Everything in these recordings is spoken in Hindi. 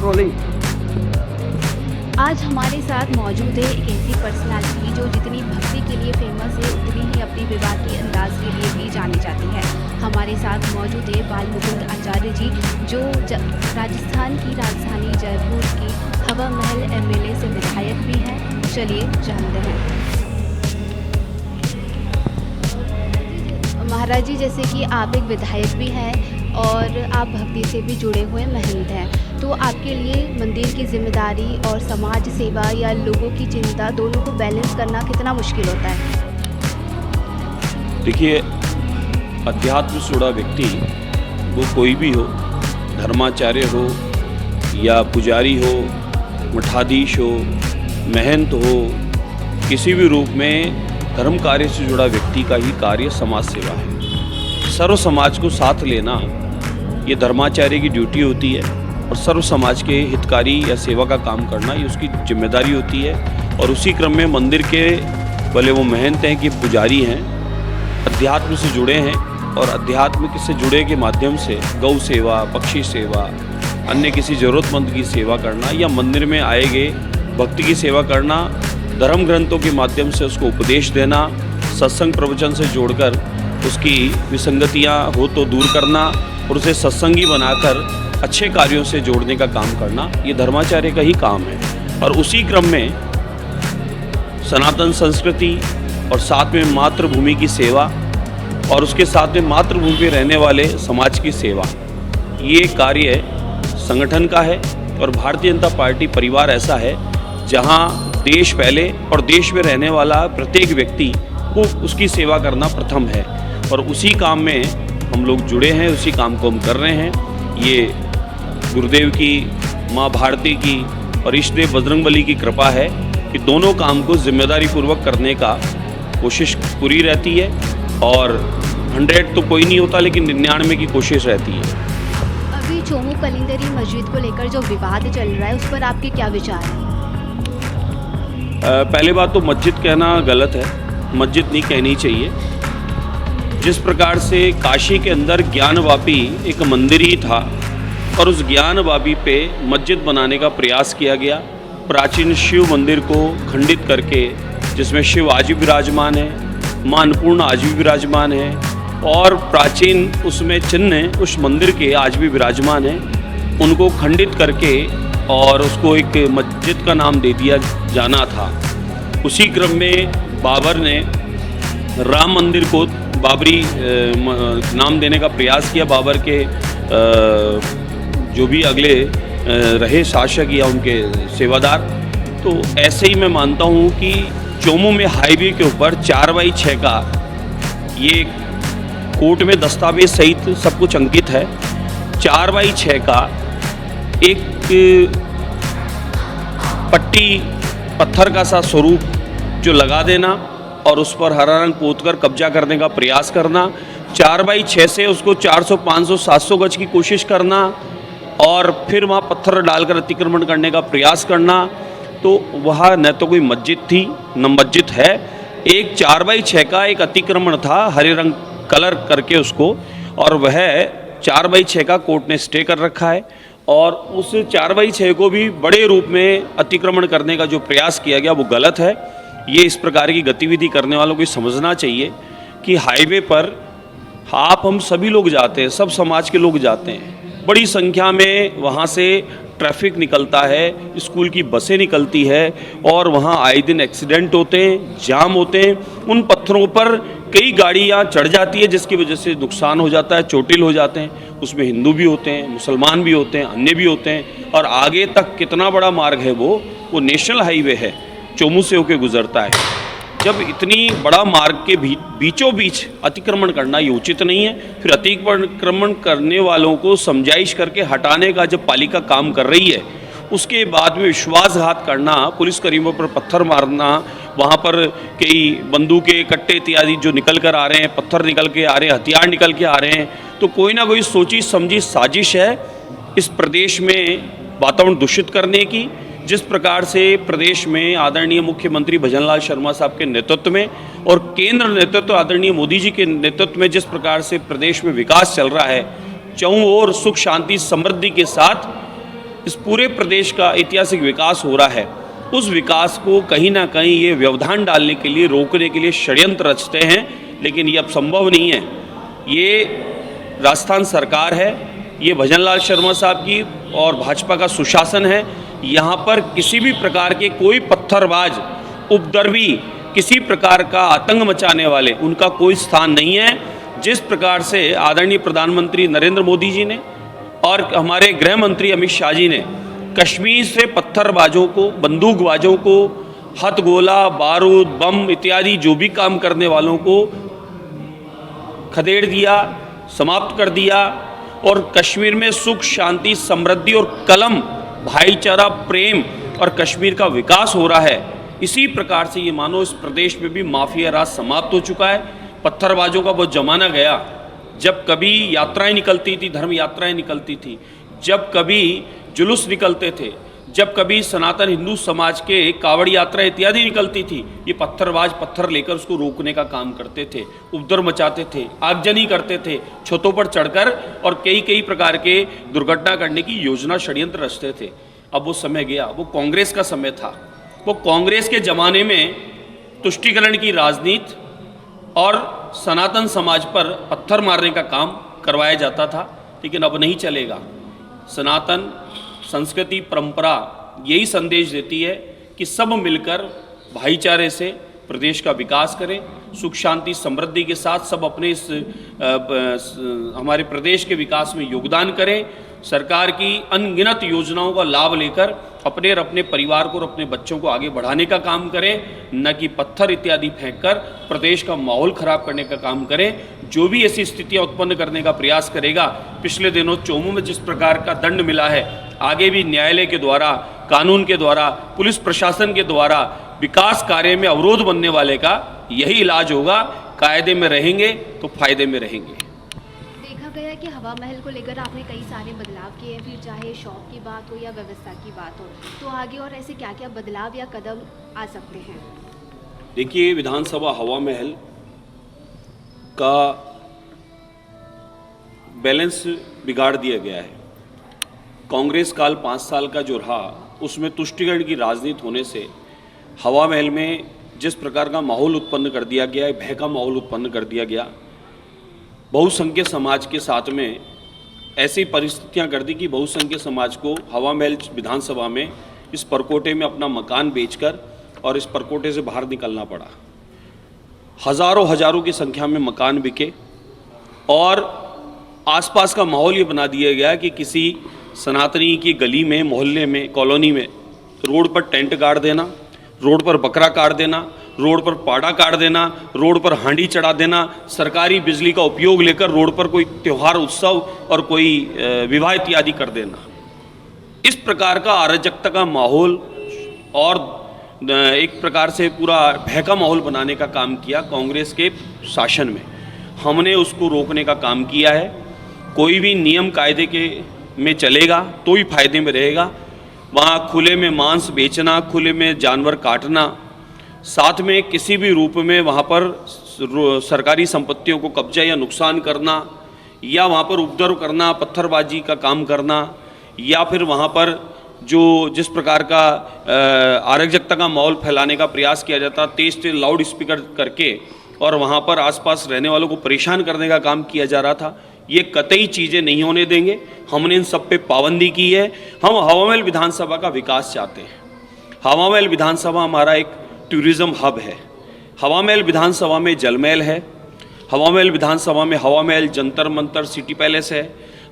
रोलिंग। आज हमारे साथ मौजूद है एक ऐसी पर्सनालिटी जो जितनी भक्ति के लिए फेमस है उतनी ही अपनी विवाह के अंदाज के लिए भी जानी जाती है। हमारे साथ मौजूद है बाल मुकुंद आचार्य जी, जो राजस्थान की राजधानी जयपुर की हवा महल एमएलए से विधायक भी हैं। चलिए जानते हैं। महाराज जी, जैसे कि आप एक विधायक भी हैं और आप भक्ति से भी जुड़े हुए महंत हैं, तो आपके लिए मंदिर की जिम्मेदारी और समाज सेवा या लोगों की चिंता, दोनों को बैलेंस करना कितना मुश्किल होता है? देखिए, अध्यात्म से जुड़ा व्यक्ति वो कोई भी हो, धर्माचार्य हो या पुजारी हो, मठाधीश हो, महंत हो, किसी भी रूप में धर्म कार्य से जुड़ा व्यक्ति का ही कार्य समाज सेवा है। सर्व समाज को साथ लेना ये धर्माचार्य की ड्यूटी होती है और सर्व समाज के हितकारी या सेवा का काम करना ये उसकी जिम्मेदारी होती है। और उसी क्रम में मंदिर के भले वो महंत हैं कि पुजारी हैं, अध्यात्म से जुड़े हैं और अध्यात्म से जुड़े के माध्यम से गौ सेवा, पक्षी सेवा, अन्य किसी ज़रूरतमंद की सेवा करना या मंदिर में आए गए भक्ति की सेवा करना, धर्म ग्रंथों के माध्यम से उसको उपदेश देना, सत्संग प्रवचन से जोड़कर उसकी विसंगतियां हो तो दूर करना और उसे सत्संगी बनाकर अच्छे कार्यों से जोड़ने का काम करना, ये धर्माचार्य का ही काम है। और उसी क्रम में सनातन संस्कृति और साथ में मातृभूमि की सेवा और उसके साथ में मातृभूमि में रहने वाले समाज की सेवा, ये कार्य संगठन का है। और भारतीय जनता पार्टी परिवार ऐसा है जहाँ देश पहले और देश में रहने वाला प्रत्येक व्यक्ति को उसकी सेवा करना प्रथम है और उसी काम में हम लोग जुड़े हैं, उसी काम को हम कर रहे हैं। ये गुरुदेव की, माँ भारती की और इष्ट देव बजरंगबली की कृपा है कि दोनों काम को जिम्मेदारी पूर्वक करने का कोशिश पूरी रहती है। और 100 तो कोई नहीं होता, लेकिन 99 की कोशिश रहती है। अभी चोमू कलिंदरी मस्जिद को लेकर जो विवाद चल रहा है, उस पर आपके क्या विचार हैं? पहले बात तो मस्जिद कहना गलत है, मस्जिद नहीं कहनी चाहिए। जिस प्रकार से काशी के अंदर ज्ञानवापी एक मंदिर ही था और उस ज्ञानवापी पे मस्जिद बनाने का प्रयास किया गया, प्राचीन शिव मंदिर को खंडित करके, जिसमें शिव आज भी विराजमान है, माँ अन्नपूर्णा आज भी विराजमान है और प्राचीन उसमें चिन्ह उस मंदिर के आज भी विराजमान हैं, उनको खंडित करके और उसको एक मस्जिद का नाम दे दिया जाना था। उसी क्रम में बाबर ने राम मंदिर को बाबरी नाम देने का प्रयास किया। बाबर के जो भी अगले रहे शासक या उनके सेवादार, तो ऐसे ही मैं मानता हूँ कि चोमू में हाईवे के ऊपर 4x6 का ये कोर्ट में दस्तावेज सहित सब कुछ अंकित है, 4x6 का एक पट्टी पत्थर का सा स्वरूप जो लगा देना और उस पर हरा रंग पोतकर कब्जा करने का प्रयास करना, 4x6 से उसको 400, 500, 700 गज की कोशिश करना और फिर वहाँ पत्थर डालकर अतिक्रमण करने का प्रयास करना, तो वह न तो कोई मस्जिद थी न मस्जिद है। एक 4x6 का एक अतिक्रमण था, हरे रंग कलर करके उसको, और वह 4x6 का कोर्ट ने स्टे कर रखा है। और उस 4x6 को भी बड़े रूप में अतिक्रमण करने का जो प्रयास किया गया वो गलत है। ये इस प्रकार की गतिविधि करने वालों को समझना चाहिए कि हाईवे पर हम सभी लोग जाते हैं, सब समाज के लोग जाते हैं, बड़ी संख्या में वहाँ से ट्रैफिक निकलता है, स्कूल की बसें निकलती है और वहाँ आए दिन एक्सीडेंट होते हैं, जाम होते हैं। उन पत्थरों पर कई गाड़ियाँ चढ़ जाती है जिसकी वजह से नुकसान हो जाता है, चोटिल हो जाते हैं। उसमें हिंदू भी होते हैं, मुसलमान भी होते हैं, अन्य भी होते हैं। और आगे तक कितना बड़ा मार्ग है वो नेशनल हाईवे है, चोमू से होकर गुजरता है। जब इतनी बड़ा मार्ग के बीचों बीच अतिक्रमण करना ये उचित नहीं है। फिर अतिक्रमण करने वालों को समझाइश करके हटाने का जब पालिका काम कर रही है, उसके बाद में विश्वासघात करना, पुलिसकर्मियों पर पत्थर मारना, वहाँ पर कई बंदूकें, कट्टे इत्यादि जो निकल कर आ रहे हैं, पत्थर निकल के आ रहे हैं, हथियार निकल के आ रहे हैं, तो कोई ना कोई सोची समझी साजिश है इस प्रदेश में वातावरण दूषित करने की। जिस प्रकार से प्रदेश में आदरणीय मुख्यमंत्री भजनलाल शर्मा साहब के नेतृत्व में और केंद्र नेतृत्व आदरणीय मोदी जी के नेतृत्व में जिस प्रकार से प्रदेश में विकास चल रहा है, चारों ओर सुख शांति समृद्धि के साथ इस पूरे प्रदेश का ऐतिहासिक विकास हो रहा है, उस विकास को कहीं ना कहीं ये व्यवधान डालने के लिए, रोकने के लिए षड्यंत्र रचते हैं, लेकिन ये अब संभव नहीं है। ये राजस्थान सरकार है, ये भजनलाल शर्मा साहब की और भाजपा का सुशासन है। यहाँ पर किसी भी प्रकार के कोई पत्थरबाज, उपद्रवी, किसी प्रकार का आतंक मचाने वाले, उनका कोई स्थान नहीं है। जिस प्रकार से आदरणीय प्रधानमंत्री नरेंद्र मोदी जी ने और हमारे गृह मंत्री अमित शाह जी ने कश्मीर से पत्थरबाजों को, बंदूकबाजों को, हथगोला, बारूद, बम इत्यादि जो भी काम करने वालों को खदेड़ दिया, समाप्त कर दिया और कश्मीर में सुख, शांति, समृद्धि और कलम, भाईचारा, प्रेम और कश्मीर का विकास हो रहा है। इसी प्रकार से ये मानो इस प्रदेश में भी माफिया राज समाप्त हो चुका है। पत्थरबाजों का वो जमाना गया जब कभी यात्राएं निकलती थी, धर्म यात्राएं निकलती थी, जब कभी जुलूस निकलते थे, जब कभी सनातन हिंदू समाज के कावड़ यात्रा इत्यादि निकलती थी, ये पत्थरबाज पत्थर लेकर उसको रोकने का काम करते थे, उपद्रव मचाते थे, आगजनी करते थे, छतों पर चढ़कर और कई प्रकार के दुर्घटना करने की योजना, षड्यंत्र रचते थे। अब वो समय गया, वो कांग्रेस का समय था। वो कांग्रेस के ज़माने में तुष्टीकरण की राजनीति और सनातन समाज पर पत्थर मारने का काम करवाया जाता था, लेकिन अब नहीं चलेगा। सनातन संस्कृति, परंपरा यही संदेश देती है कि सब मिलकर भाईचारे से प्रदेश का विकास करें, सुख शांति समृद्धि के साथ सब अपने इस हमारे प्रदेश के विकास में योगदान करें। सरकार की अनगिनत योजनाओं का लाभ लेकर अपने और अपने परिवार को और अपने बच्चों को आगे बढ़ाने का काम करें, न कि पत्थर इत्यादि फेंककर प्रदेश का माहौल खराब करने का काम करें। जो भी ऐसी स्थितियां उत्पन्न करने का प्रयास करेगा, पिछले दिनों चोमू में जिस प्रकार का दंड मिला है, आगे भी न्यायालय के द्वारा, कानून के द्वारा, पुलिस प्रशासन के द्वारा विकास कार्य में अवरोध बनने वाले का यही इलाज होगा। कायदे में रहेंगे तो फायदे में रहेंगे। देखा गया कि हवा महल को लेकर आपने कई सारे बदलाव किए हैं, फिर चाहे शौक की बात हो या व्यवस्था की बात हो, तो आगे और ऐसे क्या क्या बदलाव या कदम आ सकते हैं? देखिए, विधानसभा हवा महल का बैलेंस बिगाड़ दिया गया है। कांग्रेस काल 5 साल का जो रहा, उसमें तुष्टीकरण की राजनीति होने से हवा महल में जिस प्रकार का माहौल उत्पन्न कर दिया गया है, भय का माहौल उत्पन्न कर दिया गया। बहुसंख्यक समाज के साथ में ऐसी परिस्थितियां कर दी कि बहुसंख्यक समाज को हवा महल विधानसभा में इस परकोटे में अपना मकान बेचकर और इस परकोटे से बाहर निकलना पड़ा। हजारों की संख्या में मकान बिके और आसपास का माहौल ये बना दिया गया कि किसी सनातनी की गली में, मोहल्ले में, कॉलोनी में रोड पर टेंट गाड़ देना, रोड पर बकरा काट देना, रोड पर पाड़ा काट देना, रोड पर हांडी चढ़ा देना, सरकारी बिजली का उपयोग लेकर रोड पर कोई त्यौहार, उत्सव और कोई विवाह इत्यादि कर देना। इस प्रकार का अराजकता का माहौल और एक प्रकार से पूरा भय का माहौल बनाने का काम किया कांग्रेस के शासन में। हमने उसको रोकने का काम किया है। कोई भी नियम कायदे के में चलेगा तो ही फायदे में रहेगा। वहाँ खुले में मांस बेचना, खुले में जानवर काटना, साथ में किसी भी रूप में वहाँ पर सरकारी संपत्तियों को कब्जा या नुकसान करना, या वहाँ पर उपद्रव करना, पत्थरबाजी का काम करना, या फिर वहाँ पर जो जिस प्रकार का अराजकता का माहौल फैलाने का प्रयास किया जाता, तेज लाउड स्पीकर करके और वहाँ पर आसपास रहने वालों को परेशान करने का काम किया जा रहा था, ये कतई चीज़ें नहीं होने देंगे। हमने इन सब पे पाबंदी की है। हम हवा महल विधानसभा का विकास चाहते हैं। हवा महल विधानसभा हमारा एक टूरिज़्म हब है। हवा महल विधानसभा में जल महल है। हवा महल विधानसभा में हवा महल, जंतर मंतर, सिटी पैलेस है।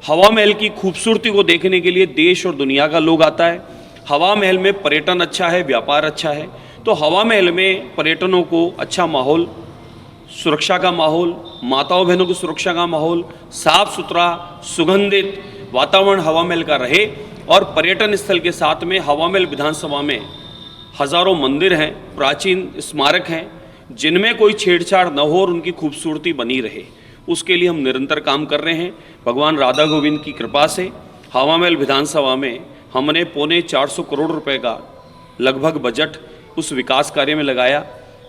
हवा महल की खूबसूरती को देखने के लिए देश और दुनिया का लोग आता है। हवा महल में पर्यटन अच्छा है, व्यापार अच्छा है। तो हवा महल में पर्यटनों को अच्छा माहौल, सुरक्षा का माहौल, माताओं बहनों की सुरक्षा का माहौल, साफ सुथरा सुगंधित वातावरण हवा महल का रहे। और पर्यटन स्थल के साथ में हवा महल विधानसभा में हजारों मंदिर हैं, प्राचीन स्मारक हैं, जिनमें कोई छेड़छाड़ न हो और उनकी खूबसूरती बनी रहे। उसके लिए हम निरंतर काम कर रहे हैं। भगवान राधा गोविंद की कृपा से हवा महल विधानसभा में हमने 425 करोड़ रुपए का लगभग बजट उस विकास कार्य में लगाया।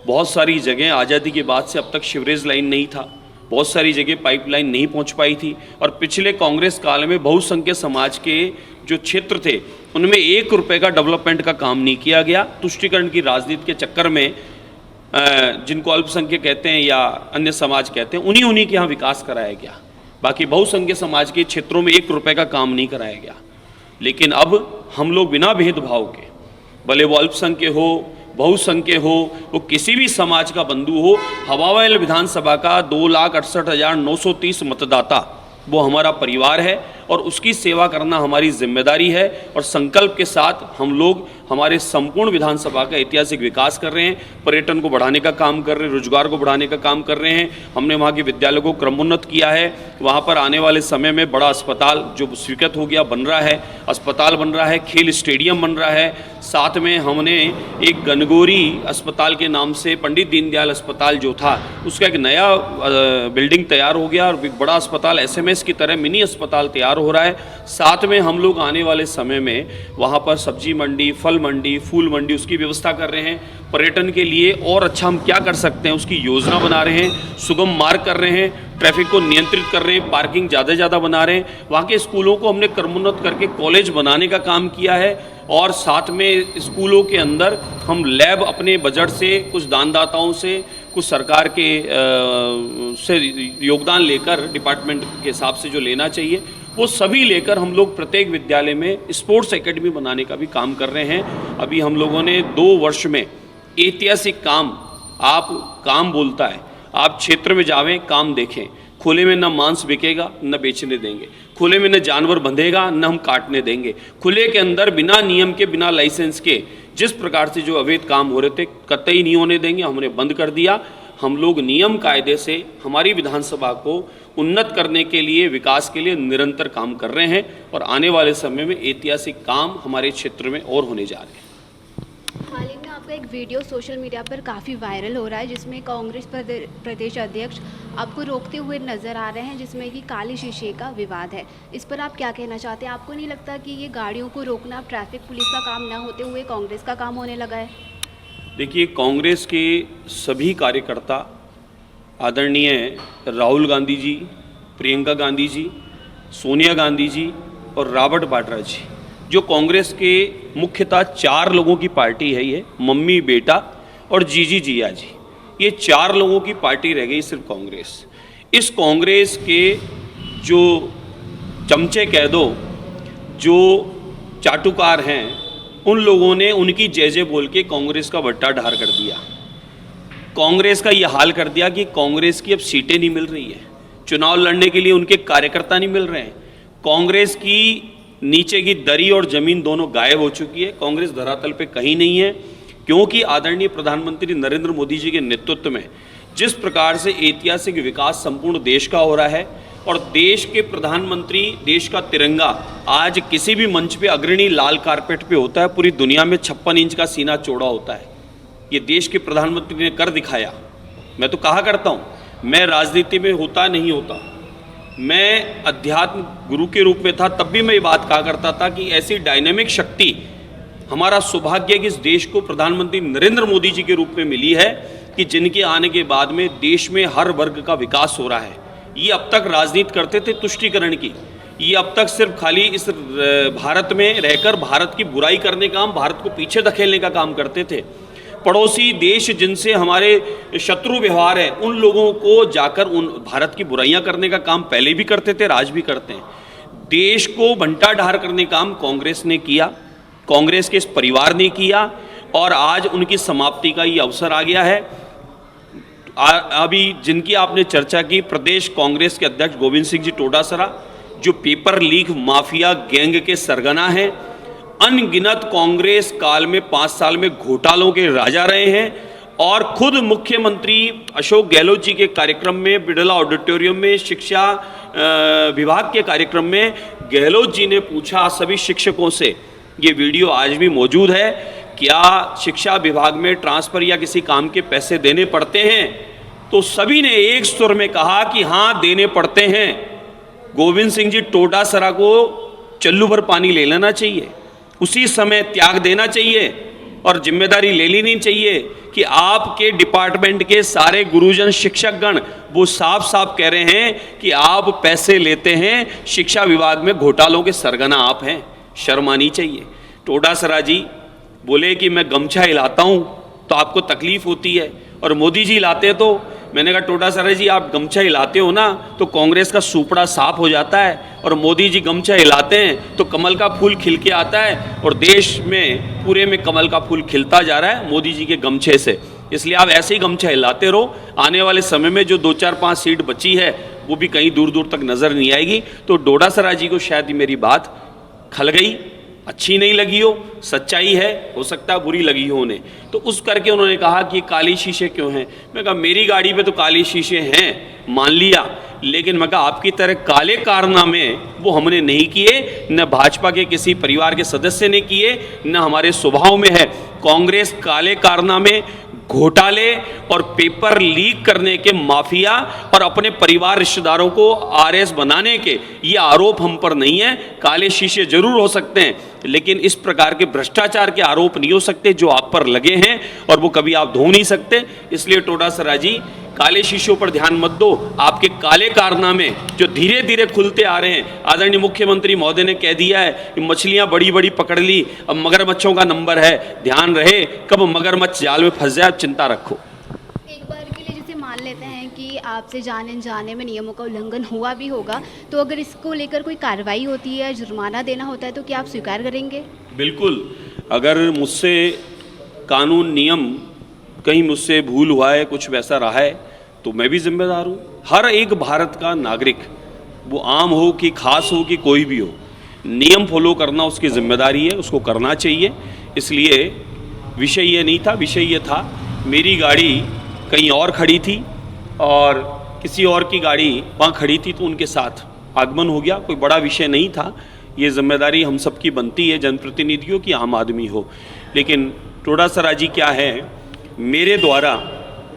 बहुत सारी जगह आज़ादी के बाद से अब तक सीवरेज लाइन नहीं था, बहुत सारी जगह पाइपलाइन नहीं पहुंच पाई थी, और पिछले कांग्रेस काल में बहुसंख्यक समाज के जो क्षेत्र थे उनमें 1 रुपये का डेवलपमेंट का काम नहीं किया गया। तुष्टीकरण की राजनीति के चक्कर में जिनको अल्पसंख्यक कहते हैं या अन्य समाज कहते हैं उन्हीं के यहाँ विकास कराया गया। बाकी बहुसंख्यक समाज के क्षेत्रों में 1 रुपये का काम नहीं कराया गया। लेकिन अब हम लोग बिना भेदभाव के, भले वो अल्पसंख्यक हो, बहुसंख्यक हो, वो किसी भी समाज का बंधु हो, हवामहल विधानसभा का 2,68,930 मतदाता वो हमारा परिवार है और उसकी सेवा करना हमारी जिम्मेदारी है। और संकल्प के साथ हम लोग हमारे संपूर्ण विधानसभा का ऐतिहासिक विकास कर रहे हैं, पर्यटन को बढ़ाने का काम कर रहे हैं, रोजगार को बढ़ाने का काम कर रहे हैं। हमने वहाँ के विद्यालयों को क्रमोन्नत किया है। वहाँ पर आने वाले समय में बड़ा अस्पताल जो स्वीकृत हो गया बन रहा है, अस्पताल बन रहा है, खेल स्टेडियम बन रहा है। साथ में हमने एक गनगोरी अस्पताल के नाम से पंडित दीनदयाल अस्पताल जो था उसका एक नया बिल्डिंग तैयार हो गया और एक बड़ा अस्पताल SMS की तरह मिनी अस्पताल तैयार हो रहा है। साथ में हम लोग आने वाले समय में वहाँ पर सब्जी मंडी, फल मंडी, फूल मंडी उसकी व्यवस्था कर रहे हैं। पर्यटन के लिए और अच्छा हम क्या कर सकते हैं उसकी योजना बना रहे हैं, सुगम मार्ग कर रहे हैं, ट्रैफिक को नियंत्रित कर रहे हैं, पार्किंग ज़्यादा बना रहे हैं। वहाँ के स्कूलों को हमने क्रमोन्नत करके कॉलेज बनाने का काम किया है। और साथ में स्कूलों के अंदर हम लैब अपने बजट से, कुछ दानदाताओं से, कुछ सरकार के से योगदान लेकर डिपार्टमेंट के हिसाब से जो लेना चाहिए वो सभी लेकर हम लोग प्रत्येक विद्यालय में स्पोर्ट्स एकेडमी बनाने का भी काम कर रहे हैं। अभी हम लोगों ने 2 वर्ष में ऐतिहासिक काम, आप काम बोलता है, आप क्षेत्र में जावें, काम देखें। खुले में न मांस बिकेगा न बेचने देंगे, खुले में न जानवर बंधेगा न हम काटने देंगे। खुले के अंदर बिना नियम के, बिना लाइसेंस के जिस प्रकार से जो अवैध काम हो रहे थे कतई नहीं होने देंगे, हमने बंद कर दिया। हम लोग नियम कायदे से हमारी विधानसभा को उन्नत करने के लिए, विकास के लिए निरंतर काम कर रहे हैं और आने वाले समय में ऐतिहासिक काम हमारे क्षेत्र में और होने जा रहे हैं। हाल ही में आपका एक वीडियो सोशल मीडिया पर काफ़ी वायरल हो रहा है जिसमें कांग्रेस प्रदेश अध्यक्ष आपको रोकते हुए नज़र आ रहे हैं, जिसमें कि काले शीशे का विवाद है। इस पर आप क्या कहना चाहते हैं? आपको नहीं लगता कि ये गाड़ियों को रोकना ट्रैफिक पुलिस का काम ना होते हुए कांग्रेस का काम होने लगा है? देखिए, कांग्रेस के सभी कार्यकर्ता आदरणीय राहुल गांधी जी, प्रियंका गांधी जी, सोनिया गांधी जी और रॉबर्ट वाड्रा जी, जो कांग्रेस के मुख्यतः 4 लोगों की पार्टी है, ये मम्मी बेटा और जीजी जिया जी, ये 4 लोगों की पार्टी रह गई सिर्फ कांग्रेस। इस कांग्रेस के जो चमचे कह दो, जो चाटुकार हैं, उन लोगों ने उनकी जय बोल के कांग्रेस का बट्टा ढार कर दिया। कांग्रेस का ये हाल कर दिया कि कांग्रेस की अब सीटें नहीं मिल रही है, चुनाव लड़ने के लिए उनके कार्यकर्ता नहीं मिल रहे हैं। कांग्रेस की नीचे की दरी और जमीन दोनों गायब हो चुकी है। कांग्रेस धरातल पे कहीं नहीं है, क्योंकि आदरणीय प्रधानमंत्री नरेंद्र मोदी जी के नेतृत्व में जिस प्रकार से ऐतिहासिक विकास संपूर्ण देश का हो रहा है और देश के प्रधानमंत्री, देश का तिरंगा आज किसी भी मंच पे अग्रणी लाल कारपेट पे होता है, पूरी दुनिया में 56 इंच का सीना चौड़ा होता है। ये देश के प्रधानमंत्री ने कर दिखाया। मैं तो कहा करता हूँ, मैं राजनीति में होता नहीं होता, मैं अध्यात्म गुरु के रूप में था तब भी मैं ये बात कहा करता था कि ऐसी डायनेमिक शक्ति हमारा सौभाग्य कि इस देश को प्रधानमंत्री नरेंद्र मोदी जी के रूप में मिली है कि जिनके आने के बाद में देश में हर वर्ग का विकास हो रहा है। ये अब तक राजनीति करते थे तुष्टीकरण की, ये अब तक सिर्फ खाली इस भारत में रहकर भारत की बुराई करने का काम, भारत को पीछे धकेलने का काम करते थे। पड़ोसी देश जिनसे हमारे शत्रु व्यवहार है, उन लोगों को जाकर उन भारत की बुराइयां करने का काम पहले भी करते थे, आज भी करते हैं। देश को बंटा ढार करने का काम कांग्रेस ने किया, कांग्रेस के इस परिवार ने किया और आज उनकी समाप्ति का ये अवसर आ गया है। अभी जिनकी आपने चर्चा की, प्रदेश कांग्रेस के अध्यक्ष गोविंद सिंह जी टोडासरा, जो पेपर लीक माफिया गैंग के सरगना हैं, अनगिनत कांग्रेस काल में 5 साल में घोटालों के राजा रहे हैं और खुद मुख्यमंत्री अशोक गहलोत जी के कार्यक्रम में, बिड़ला ऑडिटोरियम में, शिक्षा विभाग के कार्यक्रम में गहलोत जी ने पूछा सभी शिक्षकों से, ये वीडियो आज भी मौजूद है, क्या शिक्षा विभाग में ट्रांसफर या किसी काम के पैसे देने पड़ते हैं? तो सभी ने एक सुर में कहा कि हाँ देने पड़ते हैं। गोविंद सिंह जी टोडासरा को चल्लू भर पानी ले लेना चाहिए, उसी समय त्याग देना चाहिए और जिम्मेदारी ले लेनी चाहिए कि आपके डिपार्टमेंट के सारे गुरुजन शिक्षकगण वो साफ साफ कह रहे हैं कि आप पैसे लेते हैं, शिक्षा विभाग में घोटालों के सरगना आप हैं। शर्म आनी चाहिए। टोडासरा जी बोले कि मैं गमछा हिलाता हूँ तो आपको तकलीफ होती है, और मोदी जी हिलाते तो मैंने कहा टोडासरा जी आप गमछा हिलाते हो ना तो कांग्रेस का सुपड़ा साफ हो जाता है, और मोदी जी गमछा हिलाते हैं तो कमल का फूल खिल के आता है, और देश में पूरे में कमल का फूल खिलता जा रहा है मोदी जी के गमछे से। इसलिए आप ऐसे ही गमछा हिलाते रहो, आने वाले समय में जो 2 4 5 सीट बची है वो भी कहीं दूर दूर तक नज़र नहीं आएगी। तो डोडासरा जी को शायद मेरी बात खल गई, अच्छी नहीं लगी हो, सच्चाई है, हो सकता है बुरी लगी हो उन्हें, तो उस करके उन्होंने कहा कि काली शीशे क्यों हैं। मैं कहा मेरी गाड़ी पे तो काली शीशे हैं, मान लिया, लेकिन मैं कहा आपकी तरह काले कारनामे वो हमने नहीं किए, न भाजपा के किसी परिवार के सदस्य ने किए, न हमारे स्वभाव में है। कांग्रेस काले कारनामे, घोटाले और पेपर लीक करने के माफिया और अपने परिवार रिश्तेदारों को आरएस बनाने के ये आरोप हम पर नहीं है। काले शीशे जरूर हो सकते हैं, लेकिन इस प्रकार के भ्रष्टाचार के आरोप नहीं हो सकते जो आप पर लगे हैं, और वो कभी आप धो नहीं सकते। इसलिए टोडासरा जी काले शीशों पर ध्यान मत दो, आपके काले कारनामे जो धीरे धीरे खुलते आ रहे हैं। आदरणीय मुख्यमंत्री महोदय ने कह दिया है कि मछलियां बड़ी बड़ी पकड़ ली, अब मगरमच्छों का नंबर है, ध्यान रहे कब मगरमच्छ जाल में फंस जाए, चिंता रखो। एक बार के लिए जैसे मान लेते हैं कि आपसे जाने अनजाने में नियमों का उल्लंघन हुआ भी होगा, तो अगर इसको लेकर कोई कार्रवाई होती है, जुर्माना देना होता है, तो क्या आप स्वीकार करेंगे? बिल्कुल, अगर मुझसे कानून नियम कहीं मुझसे भूल हुआ है, कुछ वैसा रहा है, तो मैं भी जिम्मेदार हूँ। हर एक भारत का नागरिक, वो आम हो कि खास हो कि कोई भी हो, नियम फॉलो करना उसकी जिम्मेदारी है, उसको करना चाहिए। इसलिए विषय ये नहीं था, विषय ये था मेरी गाड़ी कहीं और खड़ी थी और किसी और की गाड़ी वहाँ खड़ी थी, तो उनके साथ आगमन हो गया, कोई बड़ा विषय नहीं था। ये जिम्मेदारी हम सबकी बनती है, जनप्रतिनिधियों की, आम आदमी हो। लेकिन टोडासरा जी क्या है, मेरे द्वारा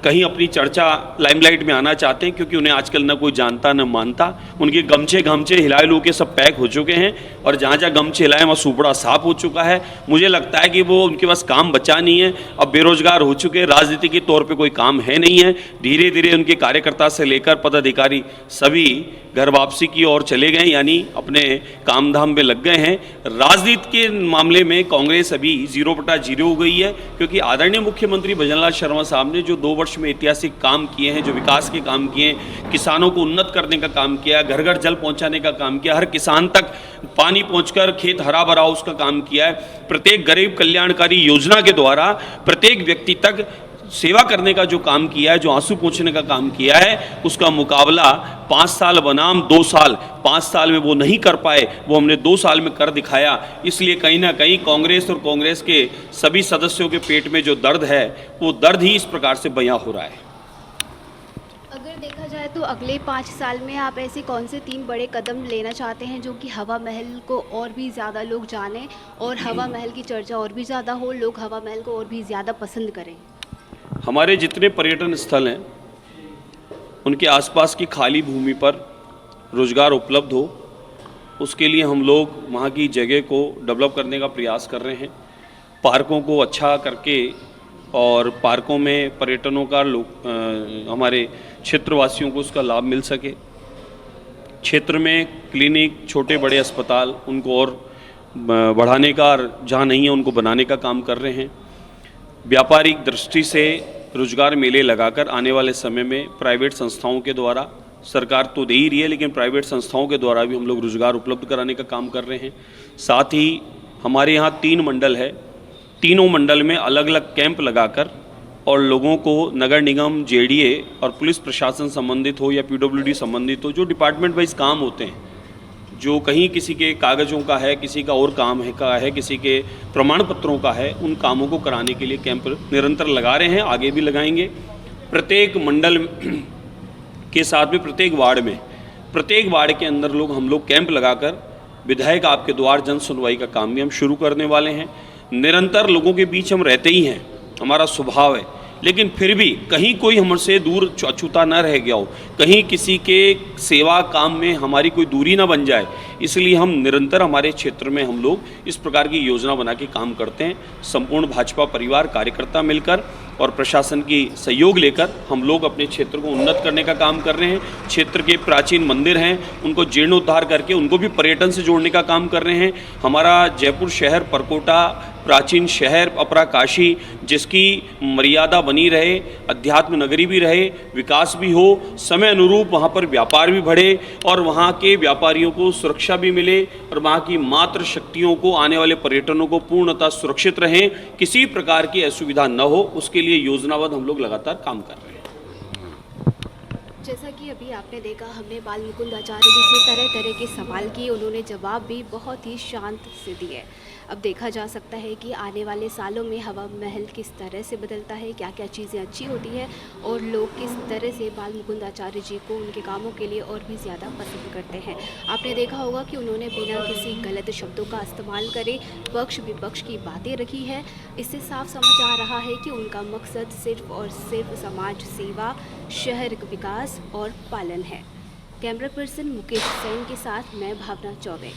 कहीं अपनी चर्चा लाइमलाइट में आना चाहते हैं, क्योंकि उन्हें आजकल ना कोई जानता न मानता। उनके गमछे हिलाए लो के सब पैक हो चुके हैं, और जहाँ जहाँ गमछे हिलाए वहाँ सुपड़ा साफ हो चुका है। मुझे लगता है कि वो उनके पास काम बचा नहीं है, अब बेरोजगार हो चुके हैं, राजनीति के तौर पे कोई काम है नहीं है। धीरे धीरे उनके कार्यकर्ता से लेकर पदाधिकारी सभी घर वापसी की ओर चले गए, यानी अपने काम धाम में लग गए हैं। राजनीति के मामले में कांग्रेस अभी 0/0 हो गई है, क्योंकि आदरणीय मुख्यमंत्री भजनलाल शर्मा साहब ने जो 2 वर्ष में ऐतिहासिक काम किए हैं, जो विकास के काम किए हैं, किसानों को उन्नत करने का काम किया, घर घर जल पहुंचाने का काम किया, हर किसान तक पानी पहुंचकर खेत हरा भरा उसका काम किया है, प्रत्येक गरीब कल्याणकारी योजना के द्वारा प्रत्येक व्यक्ति तक सेवा करने का जो काम किया है, जो आंसू पोंछने का काम किया है, उसका मुकाबला 5 साल बनाम 2 साल, 5 साल में वो नहीं कर पाए, वो हमने 2 साल में कर दिखाया। इसलिए कहीं ना कहीं कांग्रेस और कांग्रेस के सभी सदस्यों के पेट में जो दर्द है, वो दर्द ही इस प्रकार से बयां हो रहा है। अगर देखा जाए तो अगले 5 साल में आप ऐसे कौन से 3 बड़े कदम लेना चाहते हैं जो कि हवा महल को और भी ज़्यादा लोग जानें, और हवा महल की चर्चा और भी ज़्यादा हो, लोग हवा महल को और भी ज़्यादा पसंद करें? हमारे जितने पर्यटन स्थल हैं, उनके आसपास की खाली भूमि पर रोज़गार उपलब्ध हो, उसके लिए हम लोग वहाँ की जगह को डेवलप करने का प्रयास कर रहे हैं। पार्कों को अच्छा करके, और पार्कों में पर्यटनों का हमारे क्षेत्रवासियों को उसका लाभ मिल सके। क्षेत्र में क्लिनिक, छोटे बड़े अस्पताल, उनको और बढ़ाने का, जहाँ नहीं है उनको बनाने का काम कर रहे हैं। व्यापारिक दृष्टि से रोजगार मेले लगाकर आने वाले समय में प्राइवेट संस्थाओं के द्वारा, सरकार तो दे ही रही है, लेकिन प्राइवेट संस्थाओं के द्वारा भी हम लोग रोजगार उपलब्ध कराने का काम कर रहे हैं। साथ ही हमारे यहाँ 3 मंडल है, तीनों मंडल में अलग अलग कैंप लगाकर और लोगों को नगर निगम, जेडीए और पुलिस प्रशासन संबंधित हो या पीडब्ल्यूडी संबंधित हो, जो डिपार्टमेंट वाइज काम होते हैं, जो कहीं किसी के कागज़ों का है, किसी का और काम है, किसी के प्रमाण पत्रों का है, उन कामों को कराने के लिए कैंप निरंतर लगा रहे हैं, आगे भी लगाएंगे। प्रत्येक मंडल के साथ में प्रत्येक वार्ड के अंदर हम लोग कैंप लगाकर विधायक आपके द्वार जन सुनवाई का काम भी हम शुरू करने वाले हैं। निरंतर लोगों के बीच हम रहते ही हैं, हमारा स्वभाव है, लेकिन फिर भी कहीं कोई हमसे दूर अछूता न रह गया हो, कहीं किसी के सेवा काम में हमारी कोई दूरी ना बन जाए, इसलिए हम निरंतर हमारे क्षेत्र में हम लोग इस प्रकार की योजना बना के काम करते हैं। संपूर्ण भाजपा परिवार कार्यकर्ता मिलकर और प्रशासन की सहयोग लेकर हम लोग अपने क्षेत्र को उन्नत करने का काम कर रहे हैं। क्षेत्र के प्राचीन मंदिर हैं उनको जीर्णोद्धार करके उनको भी पर्यटन से जोड़ने का काम कर रहे हैं। हमारा जयपुर शहर परकोटा प्राचीन शहर अपरा काशी जिसकी मर्यादा बनी रहे, अध्यात्म नगरी भी रहे, विकास भी हो, समय अनुरूप वहाँ पर व्यापार भी बढ़े और वहाँ के व्यापारियों को सुरक्षा भी मिले और वहाँ की मात्र शक्तियों को आने वाले पर्यटनों को पूर्णतः सुरक्षित रहें, किसी प्रकार की असुविधा न हो, उसके लिए योजनाबद्ध हम लोग लगातार काम कर रहे हैं। जैसा कि अभी आपने देखा, हमने बाल मुकुंद आचार्य जी से तरह तरह के सवाल किए, उन्होंने जवाब भी बहुत ही शांत से दिए। अब देखा जा सकता है कि आने वाले सालों में हवा महल किस तरह से बदलता है, क्या क्या चीज़ें अच्छी होती है और लोग किस तरह से बाल मुकुंद आचार्य जी को उनके कामों के लिए और भी ज़्यादा पसंद करते हैं। आपने देखा होगा कि उन्होंने बिना किसी गलत शब्दों का इस्तेमाल करे पक्ष विपक्ष की बातें रखी है। इससे साफ समझ आ रहा है कि उनका मकसद सिर्फ और सिर्फ समाज सेवा, शहर विकास और पालन है। कैमरा पर्सन मुकेश सेन के साथ मैं भावना चौबे।